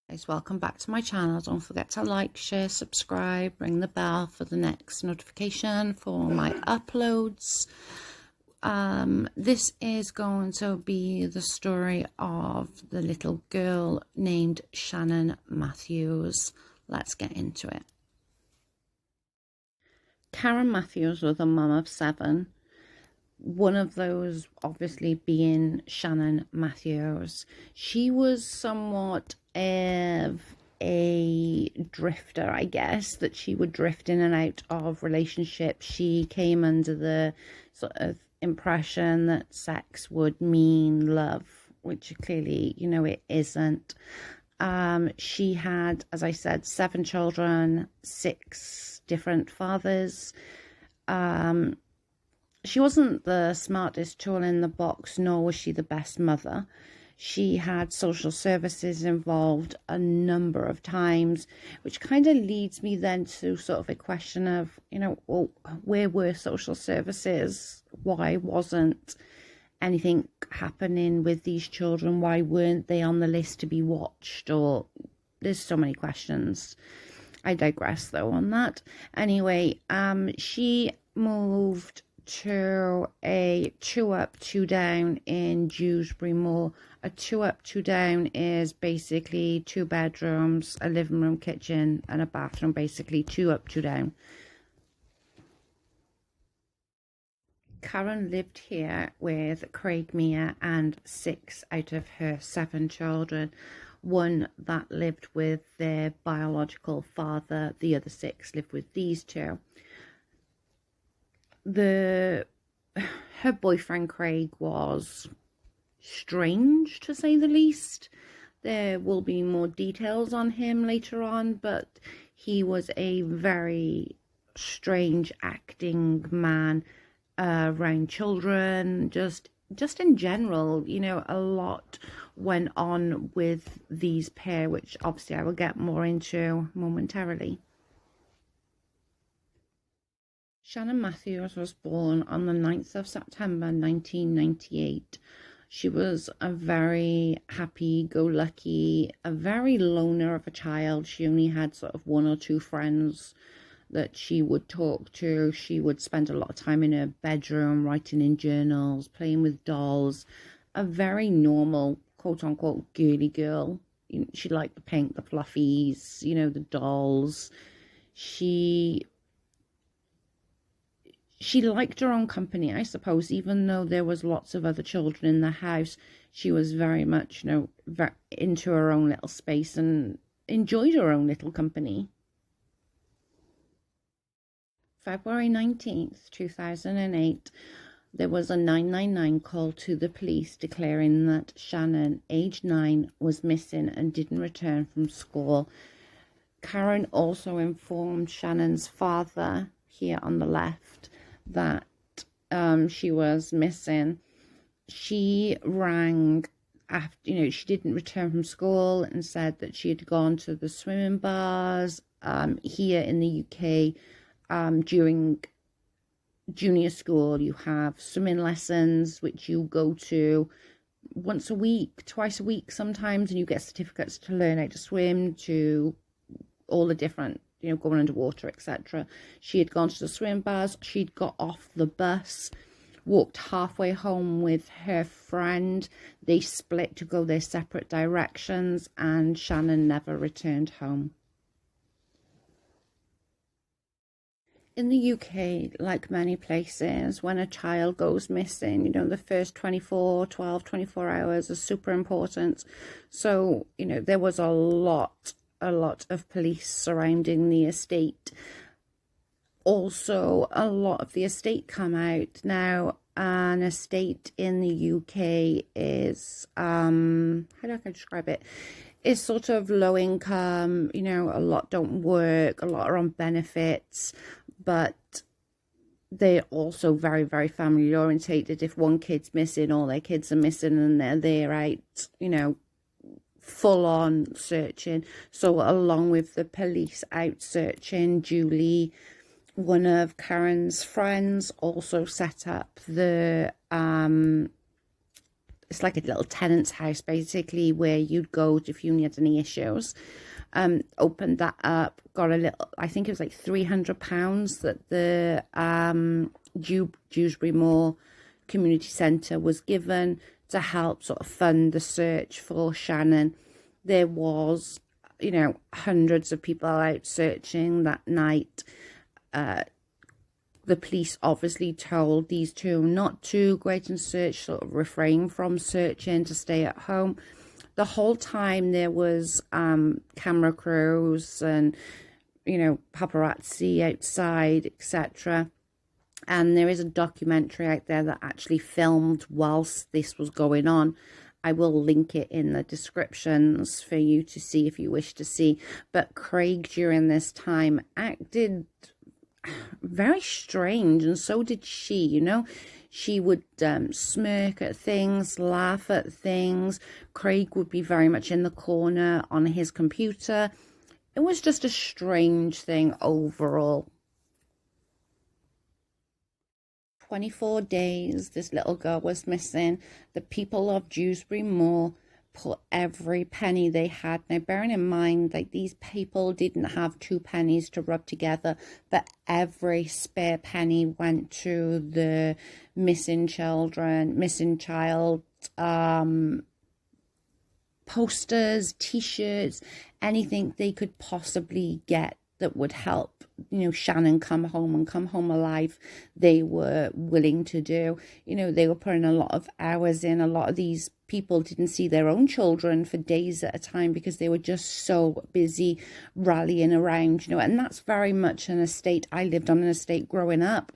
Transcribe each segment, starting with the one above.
Guys, welcome back to my channel. Don't forget to like, share, subscribe, ring the bell for the next notification for my uploads. This is going to be the story of the little girl named Shannon Matthews. Let's get into it. Karen Matthews was a mum of 7. One of those obviously being Shannon Matthews. She was somewhat of a drifter, I guess, that she would drift in and out of relationships. She came under the sort of impression that sex would mean love, which clearly, it isn't. She had, as I said, 7 children, 6 different fathers. She wasn't the smartest tool in the box, nor was she the best mother. She had social services involved a number of times, which kind of leads me then to sort of a question of, well, where were social services? Why wasn't anything happening with these children? Why weren't they on the list to be watched? Or there's so many questions. I digress though on that. Anyway, she moved to a 2-up, 2-down in Dewsbury Moor. A 2-up, 2-down is basically 2 bedrooms, a living room, kitchen, and a bathroom. Basically 2-up, 2-down. Karen lived here with Craig Mia and 6 out of her 7 children. 1 that lived with their biological father. The other 6 lived with these 2. Her boyfriend Craig was strange, to say the least. There will be more details on him later on, but he was a very strange acting man around children, just in general. A lot went on with these pair, which obviously I will get more into momentarily. Shannon Matthews was born on the 9th of September 1998. She was a very happy-go-lucky, a very loner of a child. She only had sort of 1 or 2 friends that she would talk to. She would spend a lot of time in her bedroom, writing in journals, playing with dolls. A very normal, quote-unquote, girly girl. She liked the pink, the fluffies, the dolls. She liked her own company, I suppose, even though there was lots of other children in the house. She was very much, into her own little space and enjoyed her own little company. February 19th, 2008, there was a 999 call to the police declaring that Shannon, aged 9, was missing and didn't return from school. Karen also informed Shannon's father, here on the left, that she was missing. She rang after, she didn't return from school and said that she had gone to the swimming bars. Here in the UK, during junior school, you have swimming lessons, which you go to once a week, twice a week sometimes, and you get certificates to learn how to swim, to all the different, going underwater, etc. She had gone to the swim bars. She'd got off the bus, walked halfway home with her friend. They split to go their separate directions, and Shannon never returned home. In the UK, like many places, when a child goes missing, the first 24 hours are super important. So, there was a lot of police surrounding the estate. Also, a lot of the estate come out. Now, an estate in the UK is, how do I describe it? Is sort of low income, a lot don't work, a lot are on benefits, but they're also very, very family orientated. If one kid's missing, all their kids are missing, and they're out, full on searching. So along with the police out searching, Julie, one of Karen's friends, also set up the it's like a little tenant's house, basically, where you'd go if you had any issues. Opened that up, got a little, I think it was like £300 that the Dewsbury Moor Community Centre was given to help sort of fund the search for Shannon. There was, hundreds of people out searching that night. The police obviously told these two not to go out and search, sort of refrain from searching, to stay at home. The whole time there was camera crews and, paparazzi outside, etc. And there is a documentary out there that actually filmed whilst this was going on. I will link it in the descriptions for you to see if you wish to see. But Craig, during this time, acted very strange, and so did she. She would smirk at things, laugh at things. Craig would be very much in the corner on his computer. It was just a strange thing overall. 24 days this little girl was missing. The people of Dewsbury Moor put every penny they had. Now, bearing in mind, like, these people didn't have 2 pennies to rub together, but every spare penny went to the missing child posters, t-shirts, anything they could possibly get that would help Shannon come home alive. They were willing to do. They were putting a lot of hours in. A lot of these people didn't see their own children for days at a time because they were just so busy rallying around, and that's very much an estate. I lived on an estate growing up.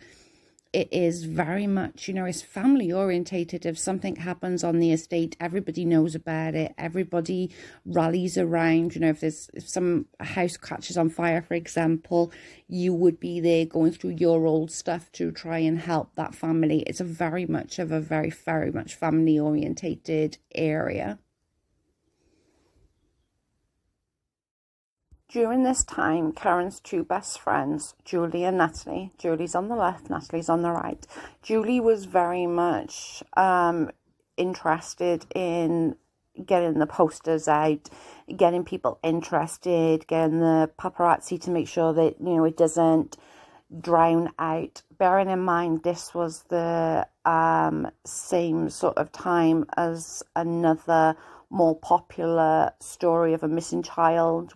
It is very much, it's family orientated. If something happens on the estate, everybody knows about it. Everybody rallies around. If some house catches on fire, for example, you would be there going through your old stuff to try and help that family. It's a very much family orientated area. During this time, Karen's 2 best friends, Julie and Natalie, Julie's on the left, Natalie's on the right. Julie was very much interested in getting the posters out, getting people interested, getting the paparazzi to make sure that, it doesn't drown out. Bearing in mind, this was the same sort of time as another more popular story of a missing child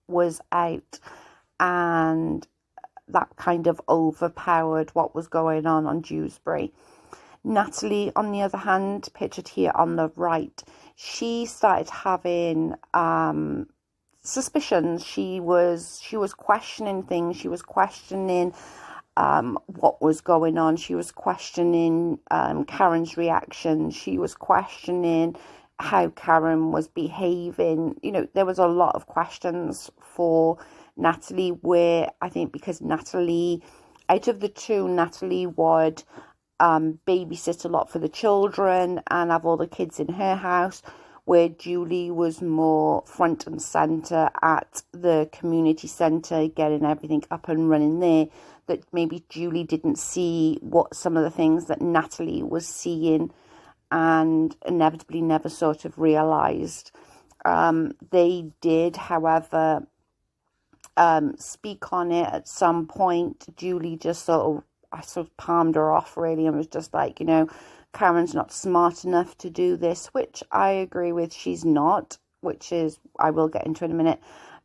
was out, and that kind of overpowered what was going on Dewsbury. Natalie, on the other hand, pictured here on the right, she started having suspicions. She was questioning things. She was questioning what was going on. She was questioning Karen's reaction. She was questioning how Karen was behaving. There was a lot of questions for Natalie, where I think because Natalie, out of the 2, Natalie would babysit a lot for the children and have all the kids in her house, where Julie was more front and centre at the community centre, getting everything up and running there, that maybe Julie didn't see what some of the things that Natalie was seeing, and inevitably never sort of realised. They did, however, speak on it at some point. Julie just sort of palmed her off, really, and was just like, Karen's not smart enough to do this, which I agree with. She's not, which is, I will get into in a minute.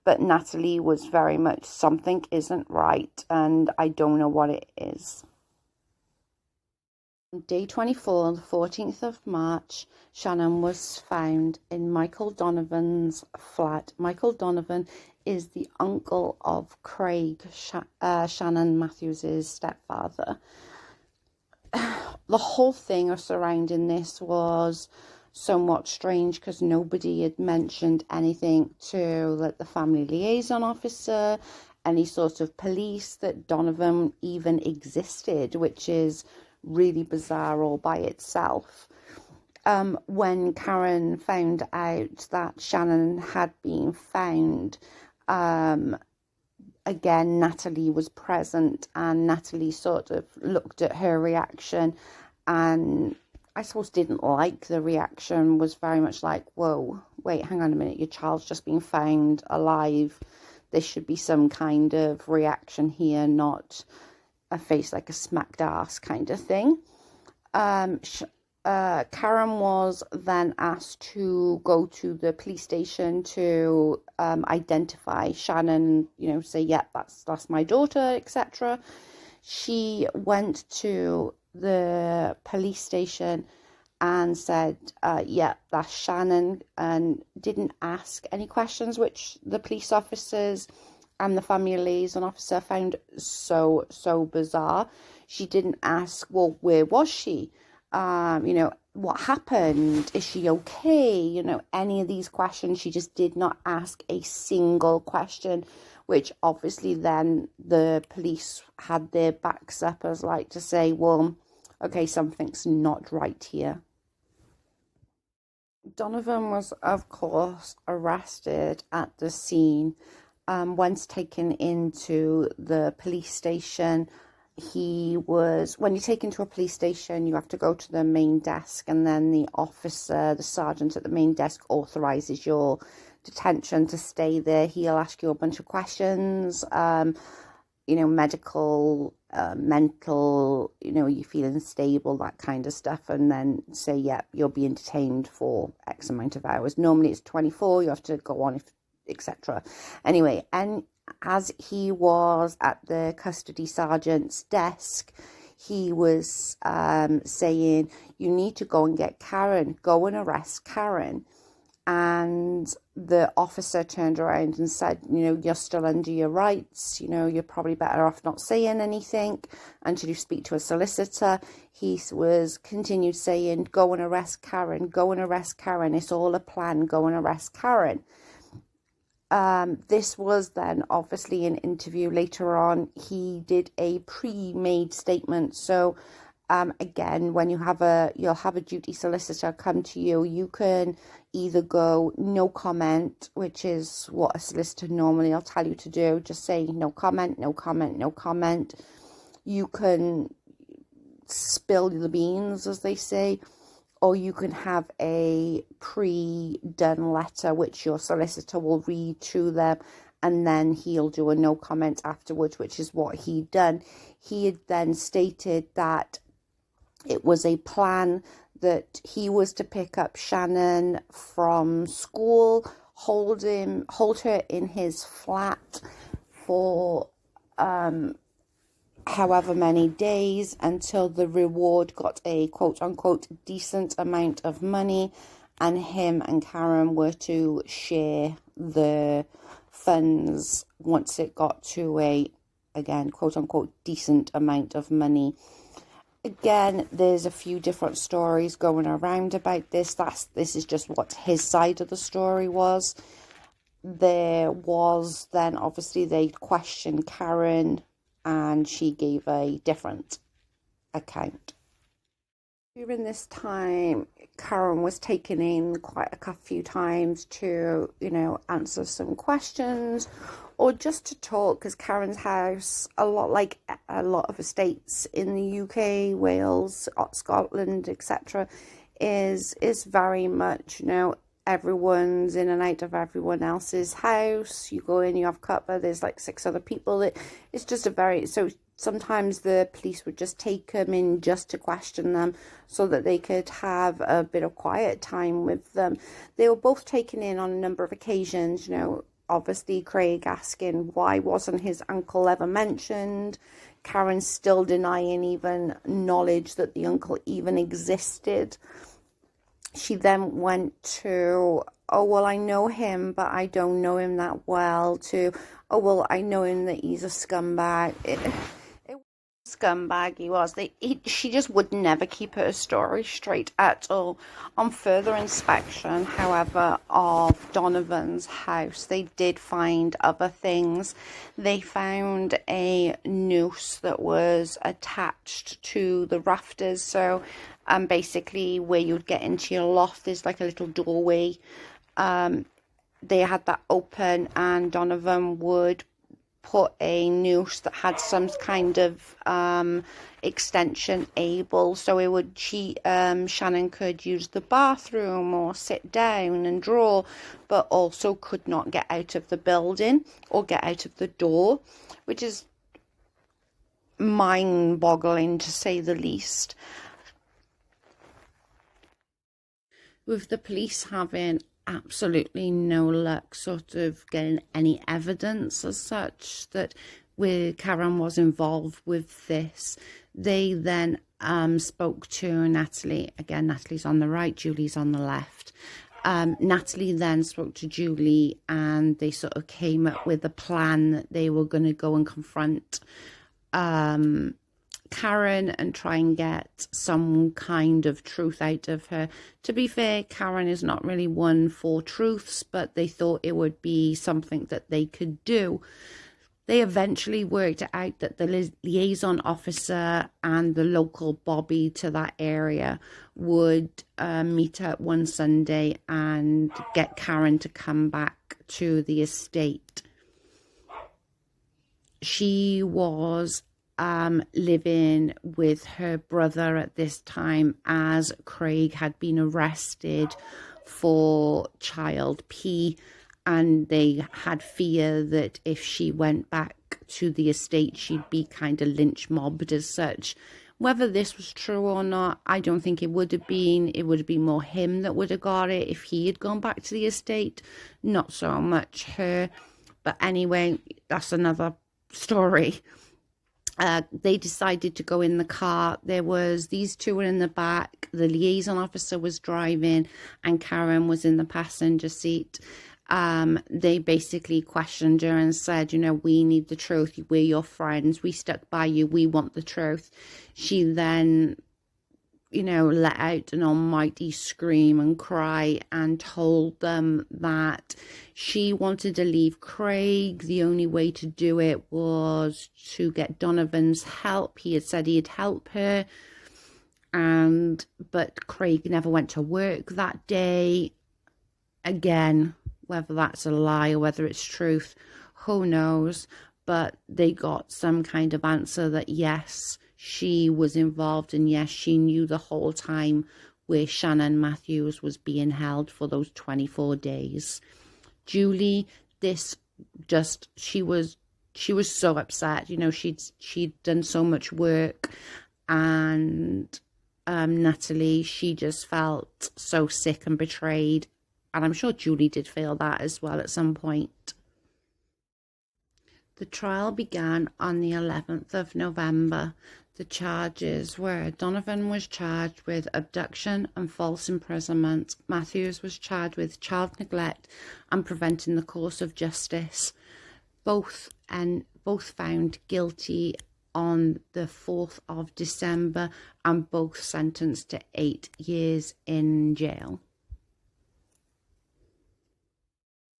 But Natalie was very much, something isn't right, and I don't know what it is. On day 24, the 14th of March, Shannon was found in Michael Donovan's flat. Michael Donovan is the uncle of Craig, Shannon Matthews' stepfather. The whole thing surrounding this was somewhat strange because nobody had mentioned anything to the family liaison officer, any sort of police, that Donovan even existed, which is really bizarre all by itself. When Karen found out that Shannon had been found, again, Natalie was present, and Natalie sort of looked at her reaction, and I suppose, didn't like the reaction, was very much like, whoa, wait, hang on a minute, your child's just been found alive. There should be some kind of reaction here, not a face like a smacked ass kind of thing. Karen was then asked to go to the police station to identify Shannon, say, yeah, that's my daughter, etc. She went to the police station and said, yeah, that's Shannon, and didn't ask any questions, which the police officers and the family liaison officer found so bizarre. She didn't ask, well, where was she? What happened? Is she okay? Any of these questions. She just did not ask a single question, which obviously then the police had their backs up as like to say, well, okay, something's not right here. Donovan was, of course, arrested at the scene. Once taken into the police station, when you're taken to a police station, you have to go to the main desk, and then the sergeant at the main desk authorizes your detention to stay there. He'll ask you a bunch of questions, medical, mental, you feeling stable, that kind of stuff, and then say, yeah, you're being detained for X amount of hours. Normally it's 24, you have to go on, etc. Anyway, and as he was at the custody sergeant's desk, he was saying, you need to go and get Karen, go and arrest Karen. And the officer turned around and said, you're still under your rights, you're probably better off not saying anything until you speak to a solicitor. He was continued saying, go and arrest Karen, go and arrest Karen, it's all a plan, go and arrest Karen. This was then obviously an interview later on. He did a pre-made statement. So again, when you'll have a duty solicitor come to you, you can either go no comment, which is what a solicitor normally will tell you to do, just say no comment, no comment, no comment. You can spill the beans, as they say, or you can have a pre-done letter which your solicitor will read to them, and then he'll do a no comment afterwards, which is what he'd done. He had then stated that it was a plan that he was to pick up Shannon from school, hold her in his flat for however many days until the reward got a quote-unquote decent amount of money, and him and Karen were to share the funds once it got to a, again, quote-unquote decent amount of money. Again, there's a few different stories going around about this. This is just what his side of the story was. There was then, obviously, they questioned Karen, and she gave a different account. During this time, Karen was taken in quite a few times to, answer some questions or just to talk, because Karen's house, a lot like a lot of estates in the UK, Wales, Scotland, etc., is very much, everyone's in and out of everyone else's house. You go in, you have cuppa, there's like 6 other people. It's just so sometimes the police would just take them in just to question them so that they could have a bit of quiet time with them. They were both taken in on a number of occasions, obviously Craig asking why wasn't his uncle ever mentioned. Karen still denying even knowledge that the uncle even existed. She then went to, oh, well, I know him, but I don't know him that well, to, oh, well, I know him that he's a scumbag. It was a scumbag he was. She just would never keep her story straight at all. On further inspection, however, of Donovan's house, they did find other things. They found a noose that was attached to the rafters, so basically where you'd get into your loft, there's like a little doorway. They had that open, and Donovan would put a noose that had some kind of extension able, so Shannon could use the bathroom or sit down and draw, but also could not get out of the building or get out of the door, which is mind-boggling to say the least. With the police having absolutely no luck sort of getting any evidence as such that Karen was involved with this, they then spoke to Natalie. Again, Natalie's on the right, Julie's on the left. Natalie then spoke to Julie, and they sort of came up with a plan that they were going to go and confront Karen and try and get some kind of truth out of her. To be fair, Karen is not really one for truths, but they thought it would be something that they could do. They eventually worked it out that the liaison officer and the local Bobby to that area would meet up one Sunday and get Karen to come back to the estate. She was living with her brother at this time, as Craig had been arrested for child P, and they had fear that if she went back to the estate, she'd be kind of lynch mobbed as such. Whether this was true or not, I don't think it would have been. It would have been more him that would have got it if he had gone back to the estate, not so much her. But anyway, that's another story. They decided to go in the car. There was these two were in the back. The liaison officer was driving, and Karen was in the passenger seat. They basically questioned her and said, we need the truth. We're your friends. We stuck by you. We want the truth. She then, let out an almighty scream and cry and told them that she wanted to leave Craig. The only way to do it was to get Donovan's help. He had said he'd help her, but Craig never went to work that day. Again, whether that's a lie or whether it's truth, who knows? But they got some kind of answer that yes, she was involved, and yes, she knew the whole time where Shannon Matthews was being held for those 24 days. Julie, she was so upset. She'd done so much work, and Natalie, she just felt so sick and betrayed. And I'm sure Julie did feel that as well at some point. The trial began on the 11th of November. The charges were Donovan was charged with abduction and false imprisonment. Matthews was charged with child neglect and preventing the course of justice. Both found guilty on the 4th of December and both sentenced to 8 years in jail.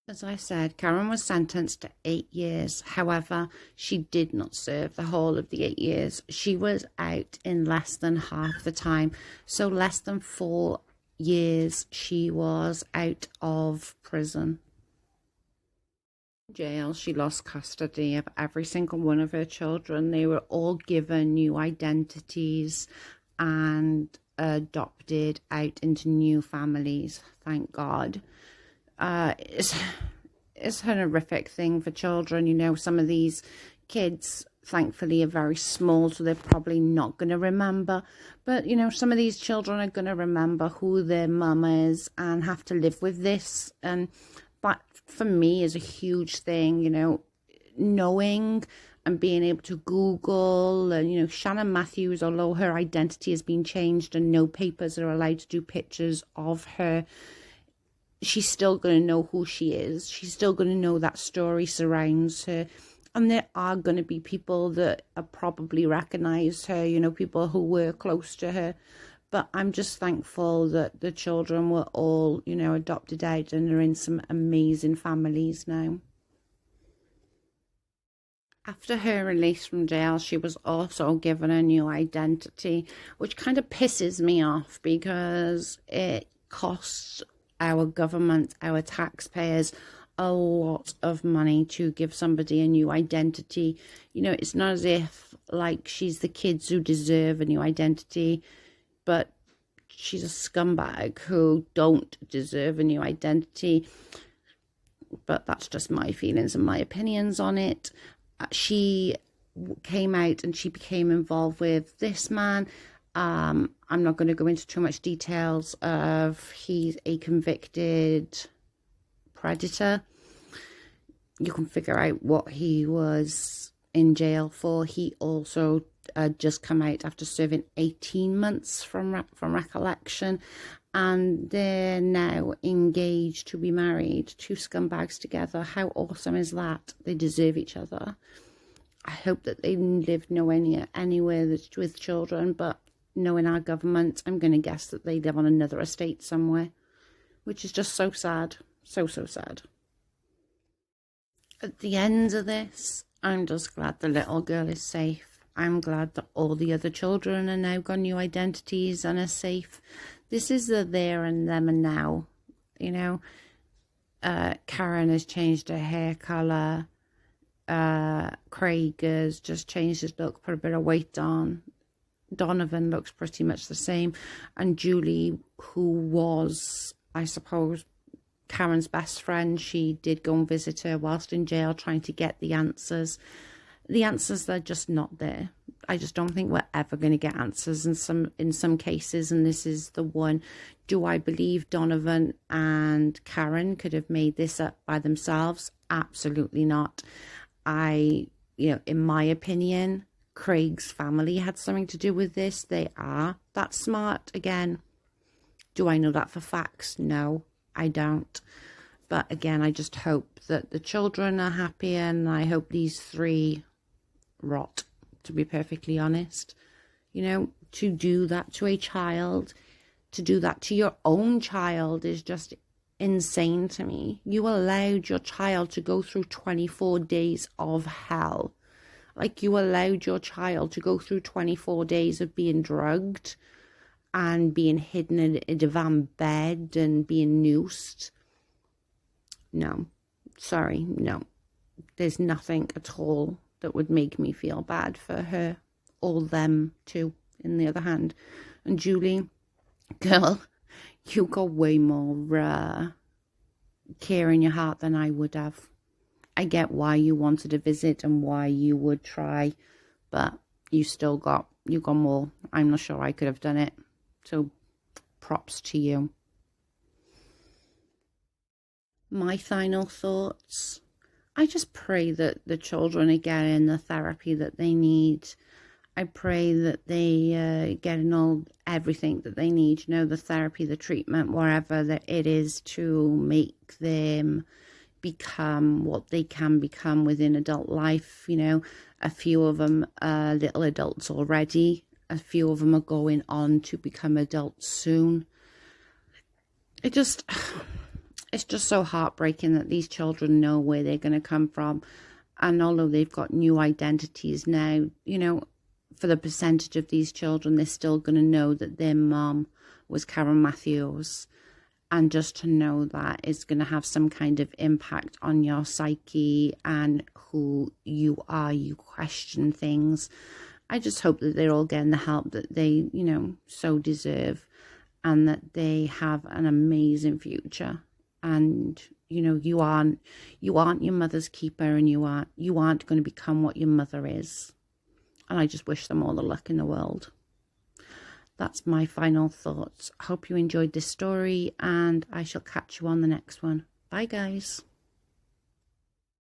As I said, Karen was sentenced to 8 years. However, she did not serve the whole of the 8 years. She was out in less than half the time. So less than 4 years she was out of prison. In jail, she lost custody of every single one of her children. They were all given new identities and adopted out into new families, thank God. It's an horrific thing for children. Some of these kids, thankfully, are very small, so they're probably not going to remember. But, some of these children are going to remember who their mum is and have to live with this. And that, for me, is a huge thing, knowing and being able to Google. And, Shannon Matthews, although her identity has been changed and no papers are allowed to do pictures of her, she's still going to know who she is. She's still going to know that story surrounds her. And there are going to be people that probably recognise her, people who were close to her. But I'm just thankful that the children were all, adopted out and are in some amazing families now. After her release from jail, she was also given a new identity, which kind of pisses me off because it costs our government, our taxpayers, a lot of money to give somebody a new identity. You know, it's not as if like she's the kids who deserve a new identity, but she's a scumbag who don't deserve a new identity. But that's just my feelings and my opinions on it. She came out and she became involved with this man. I'm not going to go into too much details of he's a convicted predator. You can figure out what he was in jail for. He also just come out after serving 18 months from recollection, and they're now engaged to be married. Two scumbags together. How awesome is that? They deserve each other. I hope that they live nowhere anywhere that's with children, but knowing our government, I'm going to guess that they live on another estate somewhere, which is just so sad. So sad. At the end of this, I'm just glad the little girl is safe. I'm glad that all the other children are now got new identities and are safe. This is the there and them and now, you know. Karen has changed her hair colour. Craig has just changed his look, put a bit of weight on. Donovan looks pretty much the same. And Julie, who was, I suppose, Karen's best friend, she did go and visit her whilst in jail, trying to get the answers. The answers, they're just not there. I just don't think we're ever going to get answers in some cases, and this is the one. Do I believe Donovan and Karen could have made this up by themselves? Absolutely not. In my opinion, Craig's family had something to do with this. They are that smart. Again, do I know that for facts? No, I don't. But again, I just hope that the children are happy, and I hope these three rot, to be perfectly honest. You know, to do that to a child, to do that to your own child is just insane to me. You allowed your child to go through 24 days of hell. Like, you allowed your child to go through 24 days of being drugged and being hidden in a divan bed and being noosed. No, sorry, no. There's nothing at all that would make me feel bad for her or them too, in the other hand. And Julie, girl, you got way more care in your heart than I would have. I get why you wanted to visit and why you would try, but you got more. I'm not sure I could have done it. So props to you. My final thoughts. I just pray that the children are getting the therapy that they need. I pray that they getting everything that they need, you know, the therapy, the treatment, wherever that it is, to make them become what they can become within adult life. You know, a few of them are little adults already. A few of them are going on to become adults soon. It's just so heartbreaking that these children know where they're going to come from. And although they've got new identities now, you know, for the percentage of these children, they're still going to know that their mom was Karen Matthews. And just to know that is going to have some kind of impact on your psyche and who you are. You question things. I just hope that they're all getting the help that they, you know, so deserve, and that they have an amazing future. And, you know, you aren't your mother's keeper, and you aren't going to become what your mother is. And I just wish them all the luck in the world. That's my final thoughts. I hope you enjoyed this story, and I shall catch you on the next one. Bye, guys.